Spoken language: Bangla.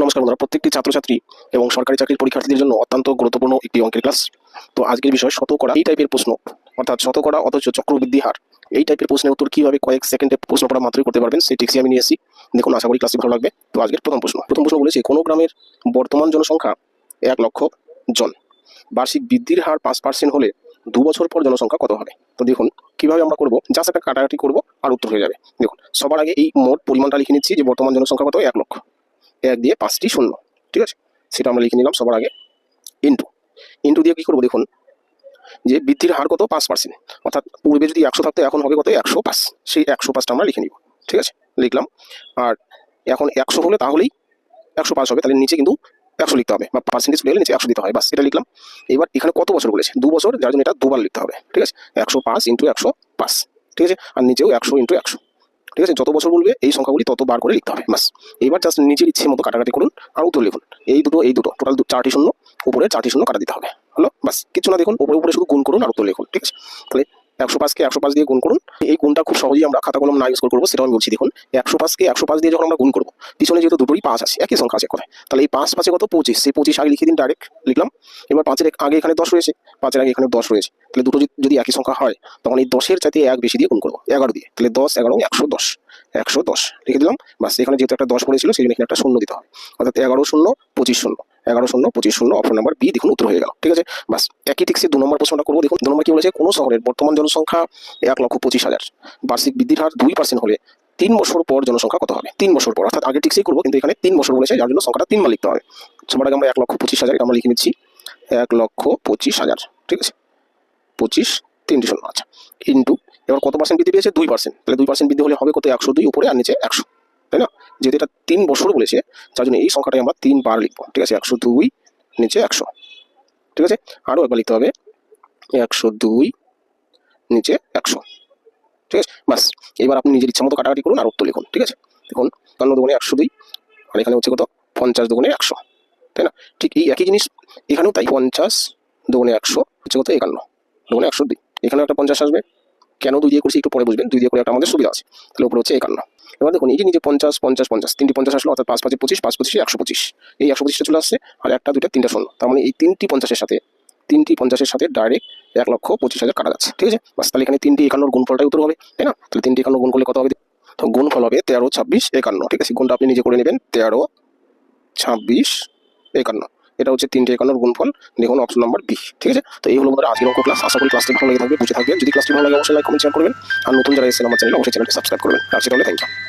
নমস্কার বন্ধুরা, প্রত্যেকটি ছাত্রছাত্রী এবং সরকারি চাকরির পরীক্ষার্থীদের জন্য অত্যন্ত গুরুত্বপূর্ণ একটি অঙ্কের ক্লাস। তো আজকের বিষয় শতকরা এই টাইপের প্রশ্ন, অর্থাৎ শতকরা অথচ চক্রবৃদ্ধি হার, এই টাইপের প্রশ্নের উত্তর কিভাবে কয়েক সেকেন্ডে প্রশ্ন পড়া মাত্রই করতে পারবেন সেই টিক্সই আমি নিয়ে এসেছি। দেখুন, আশা করি ক্লাসটি ভালো লাগবে। তো আজকের প্রথম প্রশ্ন বলেছে, কোনো গ্রামের বর্তমান জনসংখ্যা 1,00,000 জন, বার্ষিক বৃদ্ধির হার 5% হলে 2 বছর পর জনসংখ্যা কত হবে? তো দেখুন কিভাবে আমরা করবো, জাস্ট একটা কাটাকাটি করবো আর উত্তর হয়ে যাবে। দেখুন, সবার আগে এই মোট পরিমাণটা লিখে নিচ্ছি যে বর্তমান জনসংখ্যা কত, 1,00,000, 1 দিয়ে 5টি শূন্য, ঠিক আছে, সেটা আমরা লিখে নিলাম সবার আগে। ইন্টু দিয়ে কি করবো, দেখুন যে বৃদ্ধির হার কত, 5%, অর্থাৎ পূর্বে যদি 100 থাকতো এখন হবে কত, 105। সেই 105টা আমরা লিখে নিব, ঠিক আছে, লিখলাম। আর এখন 100 হলে তাহলেই 105 হবে, তাহলে নিচে কিন্তু 100 লিখতে হবে, বা পার্সেন্টেজ হলে নিচে 100 দিতে হয়, বাস এটা লিখলাম। এবার এখানে কত বছর বলেছে, 2 বছর, যার জন্য এটা দুবার লিখতে হবে, ঠিক আছে, 105 ইন্টু 105, ঠিক আছে, আর নিচেও 100 ইন্টু 100, ঠিক আছে, যত বছর বলবে এই সংখ্যাগুলি ততবার করে লিখতে হবে, বাস। এবার জাস্ট নিজের ইচ্ছে মতো কাটাকাটি করুন আর উত্তর লিখুন। এই দুটো টোটাল 4টি শূন্য, উপরে 4টি শূন্য কাটা দিতে হবে, হলো, বাস। কিছু না, দেখুন উপরে শুধু গুণ করুন আর উত্তর লিখুন, ঠিক আছে। তাহলে 105কে 105 দিয়ে গুণ করুন। এই গুণটা খুব সহজেই আমরা খাতা কলম না ইউজ করবো, সেটাও আমি বলছি। দেখুন 105কে 105 দিয়ে যখন আমরা গুণ করবো, পিছনে যেহেতু দুটোই 5 আছে, একই সংখ্যা আছে কথায়, তাহলে এই 5 5 কত, 25, সেই 25 আগে লিখে দিন, ডাইরেক্ট লিখলাম। এবার 5-এর আগে এখানে 10 রয়েছে, 5-এর আগে এখানে 10 রয়েছে, তাহলে দুটো যদি একই সংখ্যা হয় তখন এই 10-এর চাইতে 1 বেশি দিয়ে গুণ করবো, 11 দিয়ে, তাহলে 10 11 110 লিখে দিলাম, বাস। এখানে যেহেতু একটা 10 পড়েছিল সেই জন্য এখানে একটা শূন্য দিতে হবে, অর্থাৎ 11 শূন্য 25 শূন্য, 11 শূন্য 25 শূন্য, অপশন নাম্বার বি, দেখুন উত্তর হয়ে গেল, ঠিক আছে, বাস। একই টিক্সে 2 নম্বর প্রশ্নটা করবো। দেখুন 2 নম্বর কি বলেছে, কোনো শহরের বর্তমান জনসংখ্যা 1,25,000, বার্ষিক বৃদ্ধির হার 2% হলে 3 বছর পর জনসংখ্যা কত হবে? 3 বছর পর, অর্থাৎ আগের টিক্সেই করবো, কিন্তু এখানে 3 বছর বলেছে, যার জন্য সংখ্যাটা 3 বার লিখতে হবে। সবার আগে আমরা 1,25,000 আমরা লিখে নিচ্ছি, 1,25,000, ঠিক আছে, 25 3টি শূন্য, আচ্ছা, ইন্টু, এবার কত পার্সেন্ট বৃদ্ধি পেয়েছে, 2%, তাহলে 2% বৃদ্ধি হলে হবে কত, 102 উপরে আর নিচে 100, তাই না? যেহেতু এটা 3 বছর বলেছে, যার জন্য এই সংখ্যাটাই আমরা 3 বার লিখবো, ঠিক আছে, 102 নিচে 100, ঠিক আছে, আরও একবার লিখতে হবে, 102 নিচে 100, ঠিক আছে, বাস। এবার আপনি নিজের ইচ্ছা মতো কাটাকাটি করুন আর উত্তর লিখুন, ঠিক আছে। দেখুন 52 দুগুণে 102, আর এখানে হচ্ছে কত, 50 দুগুণে 100, তাই না? ঠিক এই একই জিনিস এখানেও তাই, 50 দুগুণে 100 হচ্ছে কত, 51 দুগুণে 102, এখানেও একটা 50 আসবে। কেন 2 দিয়ে করছি একটু পরে বুঝবেন, 2 দিয়ে করে একটা আমাদের সুবিধা আছে, তাহলে উপরে হচ্ছে 51। এবার দেখুন এই যে নিচে 50 50 50, 3টি 50 আসলো, অর্থাৎ 5 5 25, 5 25 125, এই 125টা চলে আসছে, আর একটা 2টা 3টা শূন্য, তার মানে এই 3টি 50-এর সাথে ডাইরেক্ট 1,25,000 কাটা যাচ্ছে, ঠিক আছে, বাস। তাহলে এখানে 3টি 51 গুণফলটাই উত্তর হবে, তাই না? তাহলে 3টি 51 গুণ করলে কত হবে, তো গুণফল হবে 13 26 51, ঠিক আছে, গুণটা আপনি নিজে করে নেবেন, 13 26 51, এটা হচ্ছে 3টে 51 গুণফল, দেখুন অপশন নাম্বার বি, ঠিক আছে। তো এই হলো আমাদের আজকের অঙ্ক ক্লাস। আশা করি ক্লাসটি ভালো লেগে থাকবে, বুঝে থাকবেন। যদি ক্লাসটি ভালো লাগে অবশ্যই লাইক কমেন্ট শেয়ার করবেন, আর নতুন যারা এসেছেন আমার চ্যানেলে অবশ্যই চ্যানেলটি সাবস্ক্রাইব করবেন। আর সেটা হলে থ্যাংক ইউ।